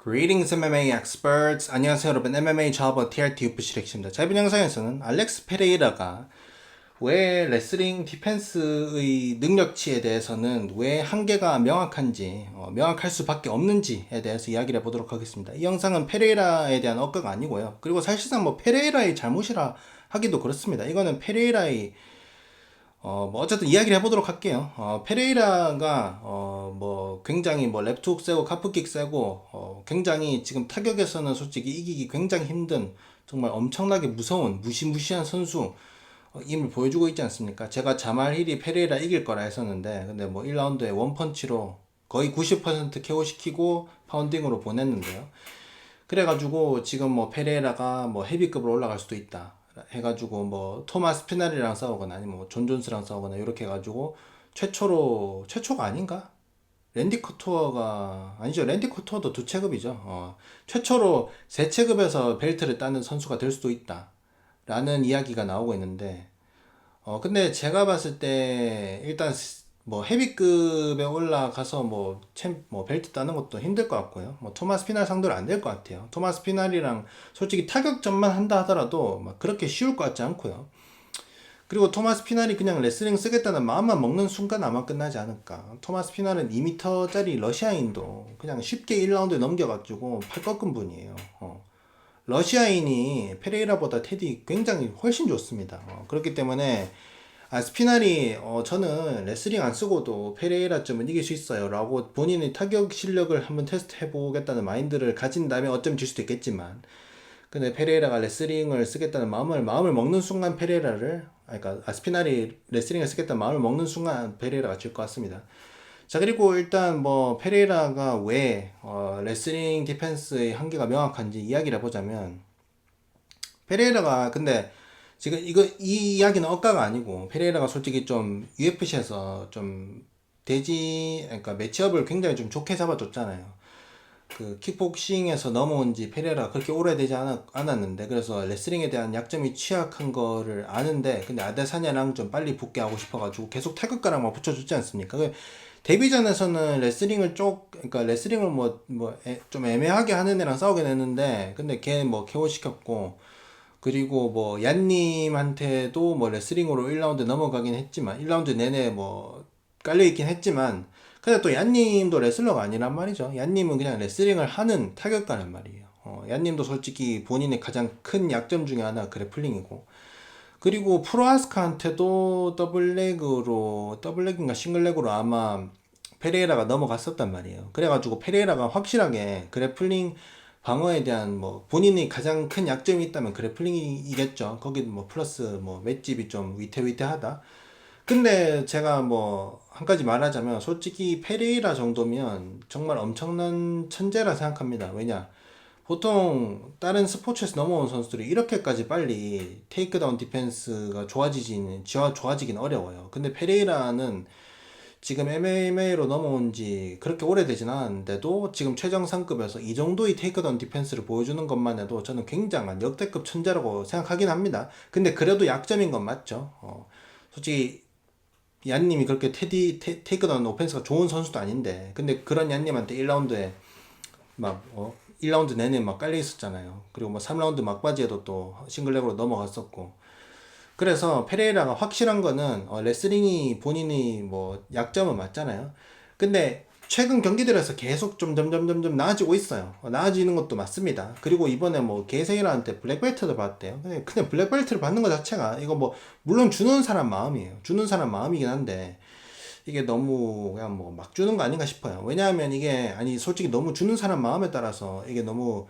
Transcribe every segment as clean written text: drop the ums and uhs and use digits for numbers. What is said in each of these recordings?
Greetings MMA experts. 안녕하세요 여러분. MMA 저버 TRT 유프 실렉입니다. 자, 이번 영상에서는 알렉스 페레이라가 왜 레슬링 디펜스의 능력치에 대해서는 왜 한계가 명확한지, 명확할 수밖에 없는지에 대해서 이야기를 해보도록 하겠습니다. 이 영상은 페레이라에 대한 억가가 아니고요. 그리고 사실상 뭐 페레이라의 잘못이라 하기도 그렇습니다. 이거는 페레이라의 뭐 어쨌든 이야기를 해보도록 할게요. 페레이라가 뭐 굉장히 뭐 랩투훅 세고 카프킥 세고 굉장히 지금 타격에서는 솔직히 이기기 굉장히 힘든 정말 엄청나게 무서운 무시무시한 선수 임을 보여주고 있지 않습니까? 제가 자말힐이 페레이라 이길 거라 했었는데 근데 뭐 1라운드에 원펀치로 거의 90% KO시키고 파운딩으로 보냈는데요. 그래가지고 지금 뭐 페레이라가 뭐 헤비급으로 올라갈 수도 있다 해가지고 뭐 토마스 피나리랑 싸우거나 아니면 뭐존 존스랑 싸우거나 이렇게 해가지고 최초가 아닌가? 랜디 커투어가 아니죠. 랜디 커투어도 두 체급이죠. 최초로 세 체급에서 벨트를 따는 선수가 될 수도 있다 라는 이야기가 나오고 있는데 근데 제가 봤을 때 일단 뭐 헤비급에 올라가서 뭐 벨트 따는 것도 힘들 것 같고요. 뭐 토마스 피날 상대로 안 될 것 같아요. 토마스 피날이랑 솔직히 타격전만 한다 하더라도 막 그렇게 쉬울 것 같지 않고요. 그리고 토마스 피날이 그냥 레슬링 쓰겠다는 마음만 먹는 순간 아마 끝나지 않을까. 토마스 피날은 2m짜리 러시아인도 그냥 쉽게 1라운드에 넘겨가지고 팔 꺾은 분이에요. 러시아인이 페레이라보다 테디 굉장히 훨씬 좋습니다. 그렇기 때문에 스피날이 저는 레슬링 안 쓰고도 페레이라쯤은 이길 수 있어요 라고 본인의 타격 실력을 한번 테스트 해보겠다는 마인드를 가진 다음에 어쩌면 질 수도 있겠지만 근데 페레이라가 레슬링을 쓰겠다는 마음을 먹는 순간 그러니까 스피날이 레슬링을 쓰겠다는 마음을 먹는 순간 페레이라가 질 것 같습니다. 자, 그리고 일단 뭐 페레이라가 왜 레슬링 디펜스의 한계가 명확한지 이야기를 해보자면 페레이라가 근데 지금 이 이야기는 억가가 아니고 페레이라가 솔직히 좀 UFC에서 좀 그러니까 매치업을 굉장히 좀 좋게 잡아줬잖아요. 그 킥복싱에서 넘어온 지 페레이라가 그렇게 오래되지 않았는데 그래서 레슬링에 대한 약점이 취약한 거를 아는데 근데 아데사냐랑 좀 빨리 붙게 하고 싶어가지고 계속 타격가락만 붙여줬지 않습니까? 데뷔전에서는 그러니까 레슬링을 좀 애매하게 하는 애랑 싸우게 됐는데 근데 걔 뭐 KO 시켰고 그리고 뭐 얀님한테도 뭐 레슬링으로 1라운드 넘어가긴 했지만 1라운드 내내 뭐 깔려있긴 했지만 근데 또 얀님도 레슬러가 아니란 말이죠. 얀님은 그냥 레슬링을 하는 타격가란 말이에요. 얀님도 솔직히 본인의 가장 큰 약점 중에 하나 그래플링이고 그리고 프로아스카한테도 더블렉인가 싱글렉으로 아마 페레이라가 넘어갔었단 말이에요. 그래가지고 페레이라가 확실하게 그래플링 방어에 대한 뭐 본인이 가장 큰 약점이 있다면 그래플링이겠죠. 거기 뭐 플러스 뭐 맷집이 좀 위태위태하다. 근데 제가 뭐 한 가지 말하자면 솔직히 페레이라 정도면 정말 엄청난 천재라 생각합니다. 왜냐? 보통 다른 스포츠에서 넘어온 선수들이 이렇게까지 빨리 테이크다운 디펜스가 좋아지긴 어려워요. 근데 페레이라는 지금 MMA로 넘어온 지 그렇게 오래되진 않았는데도 지금 최정상급에서 이 정도의 테이크다운 디펜스를 보여주는 것만 해도 저는 굉장한 역대급 천재라고 생각하긴 합니다. 근데 그래도 약점인 건 맞죠. 솔직히 얀님이 그렇게 테이크다운 오펜스가 좋은 선수도 아닌데 근데 그런 얀님한테 1라운드에 막 1라운드 내내 막 깔려 있었잖아요. 그리고 뭐 3라운드 막바지에도 또 싱글렉으로 넘어갔었고 그래서 페레이라가 확실한 거는 레슬링이 본인이 뭐 약점은 맞잖아요. 근데 최근 경기들에서 계속 좀 점점 나아지고 있어요. 나아지는 것도 맞습니다. 그리고 이번에 뭐 게세이라한테 블랙벨트를 받았대요. 그냥 블랙벨트를 받는 것 자체가 이거 뭐 물론 주는 사람 마음이에요. 주는 사람 마음이긴 한데 이게 너무 그냥 뭐 막 주는 거 아닌가 싶어요. 왜냐하면 이게 아니 솔직히 너무 주는 사람 마음에 따라서 이게 너무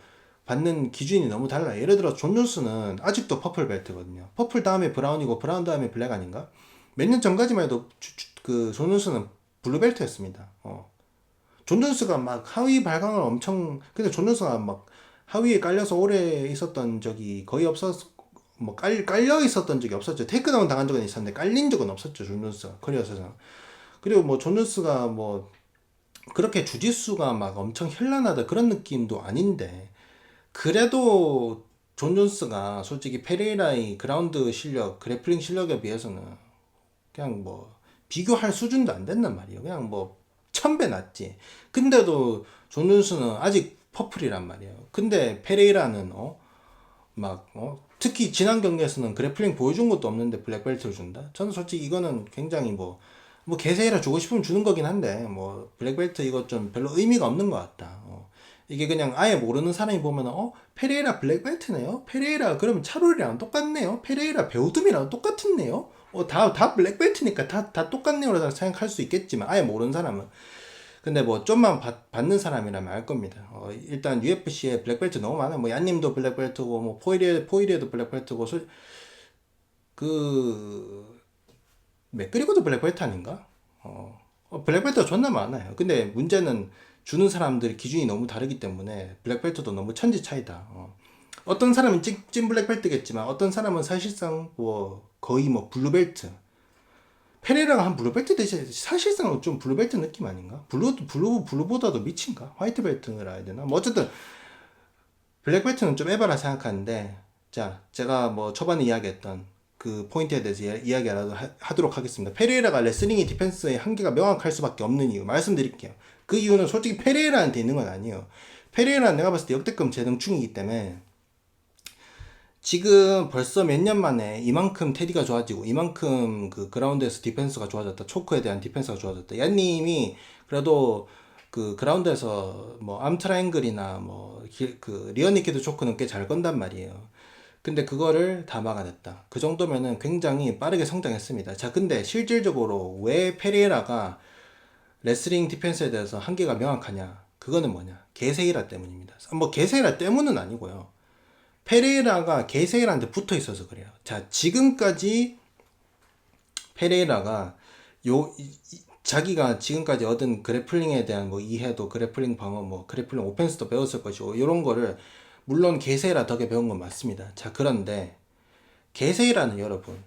받는 기준이 너무 달라요. 예를 들어 존 존스는 아직도 퍼플 벨트거든요. 퍼플 다음에 브라운이고 브라운 다음에 블랙 아닌가? 몇 년 전까지만 해도 그존 존스는 블루 벨트였습니다. 존 존스가 막 하위 발광을 근데 존 존스가 막 하위에 깔려서 오래 있었던 적이 거의 뭐 깔려 있었던 적이 없었죠. 테이크다운 당한 적은 있었는데 깔린 적은 없었죠. 존 존스가 커리어에서. 그리고 뭐 존 존스가 뭐 그렇게 주짓수가 막 엄청 현란하다 그런 느낌도 아닌데 그래도 존 존스가 솔직히 페레이라의 그라운드 실력, 그래플링 실력에 비해서는 그냥 뭐 비교할 수준도 안 된단 말이에요. 그냥 뭐 1000배 낫지. 근데도 존 존스는 아직 퍼플이란 말이에요. 근데 페레이라는 특히 지난 경기에서는 그래플링 보여준 것도 없는데 블랙벨트를 준다? 저는 솔직히 이거는 굉장히 개세이라 주고 싶으면 주는 거긴 한데, 블랙벨트 이거 좀 별로 의미가 없는 것 같다. 이게 그냥 아예 모르는 사람이 보면, 페레이라 블랙벨트네요? 페레이라 그러면 차롤이랑 똑같네요? 페레이라 배우듬이랑 똑같았네요? 다 블랙벨트니까 다 똑같네요? 라고 생각할 수 있겠지만, 아예 모르는 사람은. 근데 좀만 받는 사람이라면 알 겁니다. 일단 UFC에 블랙벨트 너무 많아요. 얀님도 블랙벨트고, 포이리에도 블랙벨트고, 맥그리고도 블랙벨트 아닌가? 블랙벨트가 존나 많아요. 근데 문제는 주는 사람들 기준이 너무 다르기 때문에 블랙벨트도 너무 천지 차이다. 어떤 사람은 찐 블랙벨트겠지만 어떤 사람은 사실상 거의 블루벨트. 페레라가 한 블루벨트 대신 사실상 좀 블루벨트 느낌 아닌가? 블루보다도 미친가? 화이트벨트라 해야 되나? 어쨌든 블랙벨트는 좀 에바라 생각하는데, 자, 제가 초반에 이야기했던 그 포인트에 대해서 이야기라도 하도록 하겠습니다. 페레이라가 레슬링의 디펜스의 한계가 명확할 수밖에 없는 이유 말씀드릴게요. 그 이유는 솔직히 페레이라한테 있는 건 아니에요. 페레이라는 내가 봤을 때 역대급 재능충이기 때문에 지금 벌써 몇 년 만에 이만큼 테디가 좋아지고 이만큼 그 그라운드에서 디펜스가 좋아졌다. 초크에 대한 디펜스가 좋아졌다. 얀님이 그래도 그 그라운드에서 암트라앵글이나 그 리어니키드 초크는 꽤 잘 건단 말이에요. 근데 그거를 다 막아냈다. 그 정도면은 굉장히 빠르게 성장했습니다. 자, 근데 실질적으로 왜 페레이라가 레슬링 디펜스에 대해서 한계가 명확하냐? 그거는 뭐냐? 게세이라 때문입니다. 게세이라 때문은 아니고요. 페레이라가 게세이라한테 붙어 있어서 그래요. 자, 지금까지 페레이라가 자기가 지금까지 얻은 그래플링에 대한 이해도, 그래플링 방어, 그래플링 오펜스도 배웠을 것이고, 이런 거를 물론 게세이라 덕에 배운 건 맞습니다. 자, 그런데 게세이라는 여러분,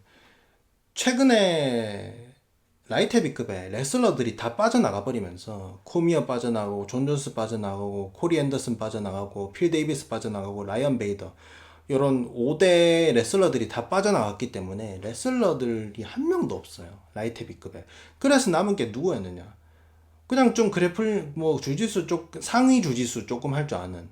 최근에 라이트 헤비급에 레슬러들이 다 빠져나가 버리면서 코미어 빠져나가고, 존 존스 빠져나가고, 코리 앤더슨 빠져나가고, 필 데이비스 빠져나가고, 라이언 베이더, 요런 5대 레슬러들이 다 빠져나갔기 때문에 레슬러들이 한 명도 없어요. 라이트 헤비급에. 그래서 남은 게 누구였느냐? 그냥 좀 그래플 주짓수 상위 주짓수 조금 할 줄 아는,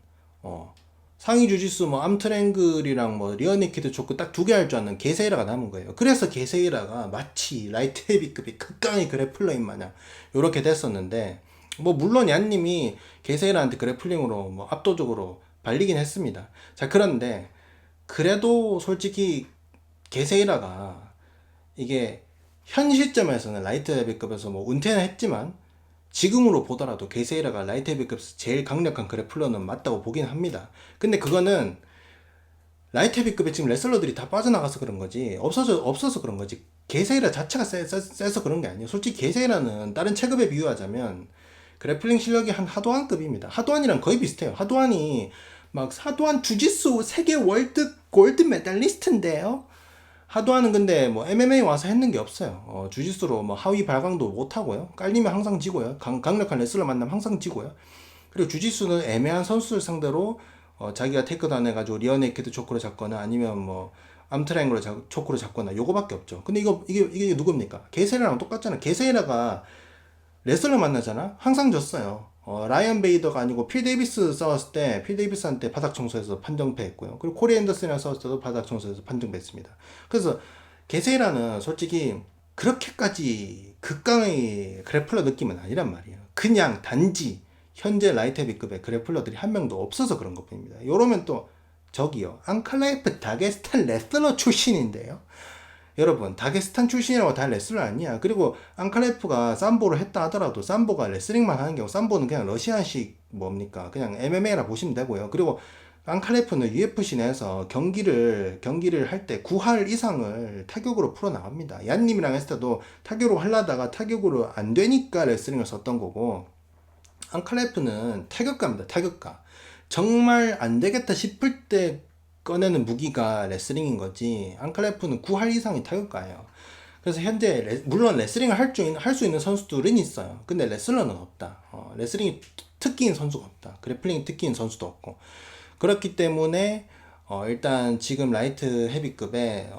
상위 주짓수 암트랭글이랑 리어니키드 초크 딱 2개 할 줄 아는 게세이라가 남은 거예요. 그래서 게세이라가 마치 라이트 헤비급이 극강의 그래플러인 마냥 요렇게 됐었는데, 물론 얀님이 게세이라한테 그래플링으로 압도적으로 발리긴 했습니다. 자, 그런데 그래도 솔직히 게세이라가 이게 현 시점에서는 라이트 헤비급에서 은퇴는 했지만 지금으로 보더라도 게세이라가 라이트 헤비급에서 제일 강력한 그래플러는 맞다고 보긴 합니다. 근데 그거는 라이트 헤비급에 지금 레슬러들이 다 빠져나가서 그런 거지, 없어서 그런 거지, 게세이라 자체가 세서 그런 게 아니에요. 솔직히 게세이라는 다른 체급에 비유하자면 그래플링 실력이 한 하도안급입니다. 하도안이랑 거의 비슷해요. 하도안이 하도안 주짓수 세계 월드 골드 메달리스트인데요. 하도안은 근데 MMA 와서 했는 게 없어요. 주짓수로 하위 발광도 못 하고요. 깔리면 항상 지고요. 강력한 레슬러 만나면 항상 지고요. 그리고 주짓수는 애매한 선수들 상대로 자기가 테이크다운 해가지고 리어네이키드 초크로 잡거나 아니면 암트라앵글로 초크로 잡거나 요거밖에 없죠. 근데 이게 누굽니까? 게세이라랑 똑같잖아. 게세이라가 레슬러 만나잖아? 항상 졌어요. 라이언 베이더가 아니고 필 데이비스 싸웠을 때 필 데이비스한테 바닥 청소에서 판정패했고요. 그리고 코리 앤더슨이랑 싸웠을 때도 바닥 청소에서 판정패했습니다. 그래서 게세이라는 솔직히 그렇게까지 극강의 그래플러 느낌은 아니란 말이에요. 그냥 단지 현재 라이트 헤비급의 그래플러들이 한 명도 없어서 그런 것뿐입니다. 요러면 또 저기요, 앙칼라이프 다게스탄 레슬러 출신인데요. 여러분, 다게스탄 출신이라고 다 레슬러 아니야. 그리고 앙칼레프가 삼보를 했다 하더라도 삼보가 레슬링만 하는 게 아니고 삼보는 그냥 러시아식 그냥 MMA라 보시면 되고요. 그리고 앙칼레프는 UFC 내에서 경기를 할 때 9할 이상을 타격으로 풀어나갑니다. 얀님이랑 했을 때도 타격으로 하려다가 타격으로 안 되니까 레슬링을 썼던 거고, 앙칼레프는 타격가입니다. 타격가. 정말 안 되겠다 싶을 때 꺼내는 무기가 레슬링인 거지, 앙칼레프는 9할 이상이 타격가예요. 그래서 현재 물론 레슬링을 할 수 있는 선수들은 있어요. 근데 레슬러는 없다. 레슬링이 특기인 선수가 없다. 그래플링이 특기인 선수도 없고. 그렇기 때문에 일단 지금 라이트 헤비급에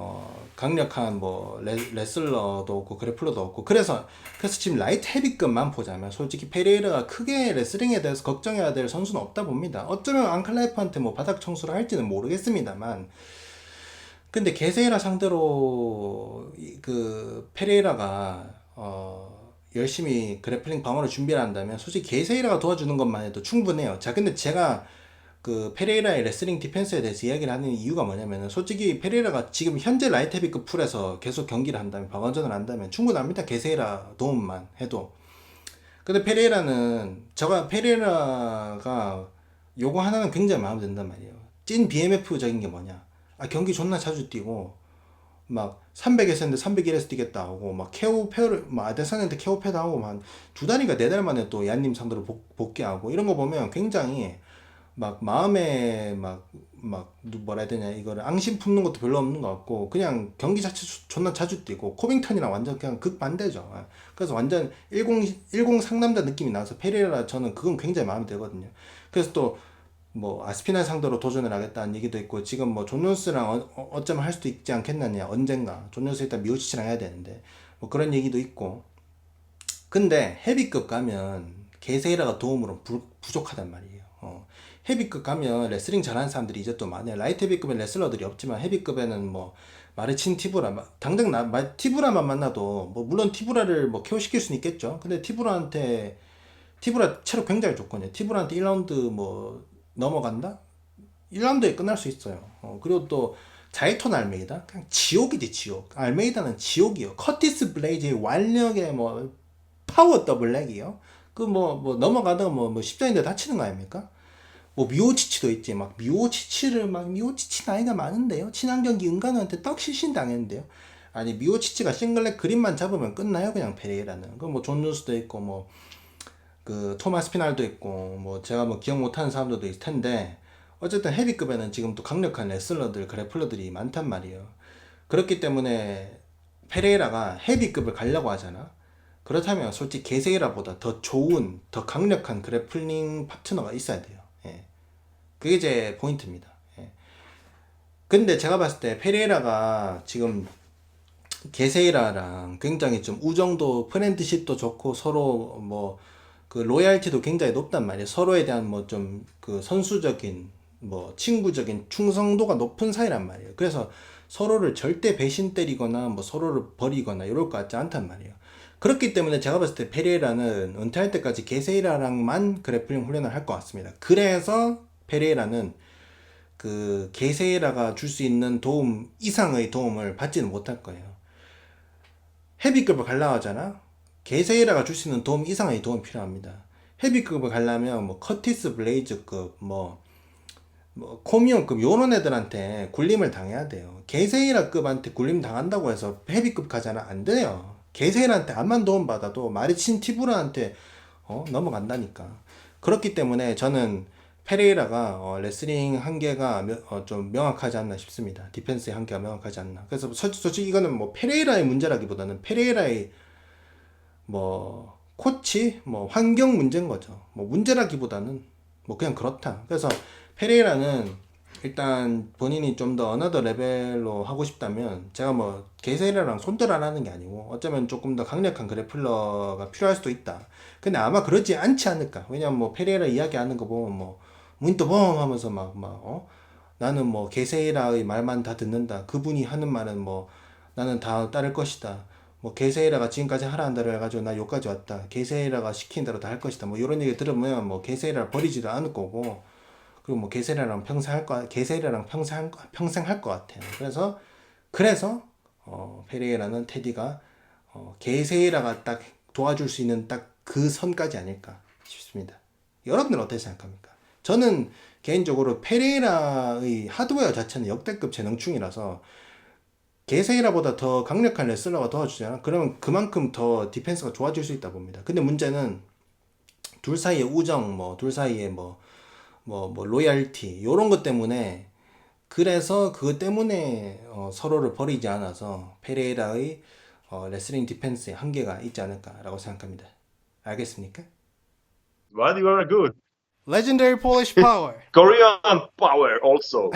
강력한 뭐 레슬러도 없고 그래플러도 없고 그래서 지금 라이트 헤비급만 보자면 솔직히 페레이라가 크게 레슬링에 대해서 걱정해야 될 선수는 없다 봅니다. 어쩌면 앙클라이프한테 뭐 바닥 청소를 할지는 모르겠습니다만 근데 게세이라 상대로 그 페레이라가 열심히 그래플링 방어를 준비를 한다면 솔직히 게세이라가 도와주는 것만 해도 충분해요. 자, 근데 제가 그 페레이라의 레슬링 디펜스에 대해서 이야기를 하는 이유가 뭐냐면은 솔직히 페레이라가 지금 현재 라이트 헤비급 풀에서 계속 경기를 한다면 방어전을 한다면 충분합니다. 게세이라 도움만 해도. 근데 페레이라가 요거 하나는 굉장히 마음에 든단 말이에요. 찐 BMF적인 게 뭐냐? 아, 경기 존나 자주 뛰고 막 300에서 했는데 301에서 뛰겠다 하고 막 케오 페어를 막 아데산한테 케오 패드 하고 막 두 달인가 네 달 만에 또 얀님 상대로 복귀하고 이런 거 보면 굉장히 막 마음에 막 뭐라 해야 되냐 이거를 앙심 품는 것도 별로 없는 것 같고 그냥 경기 자체 존나 자주 뛰고 코빙턴이랑 완전 그냥 극반대죠. 예. 그래서 완전 10 상남자 느낌이 나서 페레라 저는 그건 굉장히 마음에 들거든요. 그래서 또 뭐 아스피날 상대로 도전을 하겠다는 얘기도 있고 지금 뭐 존 존스랑 어쩌면 할 수도 있지 않겠느냐 언젠가 존 존스 일단 미오치치랑 해야 되는데 뭐 그런 얘기도 있고 근데 헤비급 가면 게세이라가 도움으로 부족하단 말이에요. 헤비급 가면 레슬링 잘하는 사람들이 이제 또 많아요. 라이트 헤비급엔 레슬러들이 없지만 헤비급에는 뭐 마르친 티브라 당장 티브라만 만나도 뭐 물론 티브라를 뭐 KO 시킬 수는 있겠죠. 근데 티브라 체력 굉장히 좋거든요. 티브라한테 1라운드 뭐 넘어간다? 1라운드에 끝날 수 있어요. 그리고 또 자이톤 알메이다? 그냥 지옥이지 지옥. 알메이다는 지옥이요. 커티스 블레이즈의 완력의 뭐 파워 더블랙이요. 그 뭐 넘어가다가 뭐 십자인대 다치는 거 아닙니까? 뭐 미오치치도 있지. 막 미오치치 나이가 많은데요. 친환경기 은간우한테 떡 실신 당했는데요. 아니 미오치치가 싱글렉 그림만 잡으면 끝나요. 그냥 페레이라는. 그 뭐 존 누스도 있고 뭐 그 토마스 피날도 있고 뭐 제가 뭐 기억 못하는 사람들도 있을 텐데 어쨌든 헤비급에는 지금 또 강력한 레슬러들 그래플러들이 많단 말이에요. 그렇기 때문에 페레이라가 헤비급을 가려고 하잖아. 그렇다면 솔직히 게세이라보다 더 좋은, 더 강력한 그래플링 파트너가 있어야 돼요. 예. 그게 제 포인트입니다. 예. 근데 제가 봤을 때 페레이라가 지금 게세이라랑 굉장히 좀 우정도 프렌드십도 좋고 서로 뭐 그 로얄티도 굉장히 높단 말이에요. 서로에 대한 뭐 좀 그 선수적인 뭐 친구적인 충성도가 높은 사이란 말이에요. 그래서 서로를 절대 배신 때리거나 뭐 서로를 버리거나 이럴 것 같지 않단 말이에요. 그렇기 때문에 제가 봤을 때 페레이라는 은퇴할 때까지 게세이라랑만 그래플링 훈련을 할 것 같습니다. 그래서 페레이라는 그 게세이라가 줄 수 있는 도움 이상의 도움을 받지는 못할 거예요. 헤비급을 가려고 하잖아. 게세이라가 줄 수 있는 도움 이상의 도움이 필요합니다. 헤비급을 가려면 뭐 커티스 블레이즈급 뭐 코미온급 요런 애들한테 굴림을 당해야 돼요. 게세이라급한테 굴림 당한다고 해서 헤비급 가잖아. 안 돼요. 게세이라한테 암만 도움 받아도 마르친 티브라한테 넘어간다니까. 그렇기 때문에 저는 페레이라가 레슬링 한계가 좀 명확하지 않나 싶습니다. 디펜스의 한계가 명확하지 않나. 그래서 솔직히 이거는 뭐 페레이라의 문제라기보다는 페레이라의 뭐 코치 뭐 환경 문제인 거죠. 뭐 문제라기보다는 뭐 그냥 그렇다. 그래서 페레이라는 일단 본인이 좀 더 어나더 레벨로 하고 싶다면 제가 뭐 게세이라랑 손절 안 하는 게 아니고 어쩌면 조금 더 강력한 그래플러가 필요할 수도 있다. 근데 아마 그러지 않지 않을까. 왜냐면 뭐 페레이라 이야기하는 거 보면 뭐 문또봉 하면서 나는 뭐 게세이라의 말만 다 듣는다. 그분이 하는 말은 뭐 나는 다 따를 것이다. 뭐 게세이라가 지금까지 하라는 대로 해가지고 나 여기까지 왔다. 게세이라가 시킨 대로 다 할 것이다. 뭐 이런 얘기 들으면 뭐 게세이라를 버리지도 않을 거고 그리고 뭐 게세이라랑 평생 할 것 같아요. 그래서 페레이라는 테디가 게세이라가 딱 도와줄 수 있는 딱 그 선까지 아닐까 싶습니다. 여러분들은 어떻게 생각합니까? 저는 개인적으로 페레이라의 하드웨어 자체는 역대급 재능충이라서 게세이라보다 더 강력한 레슬러가 도와주잖아. 그러면 그만큼 더 디펜스가 좋아질 수 있다 봅니다. 근데 문제는 둘 사이의 우정, 뭐 둘 사이의 뭐 로얄티 요런 것 때문에 그래서 그것 때문에 서로를 버리지 않아서 페레이라의 레슬링 디펜스에 한계가 있지 않을까라고 생각합니다. 알겠습니까? But you are good. Legendary Polish Power. Korean power also.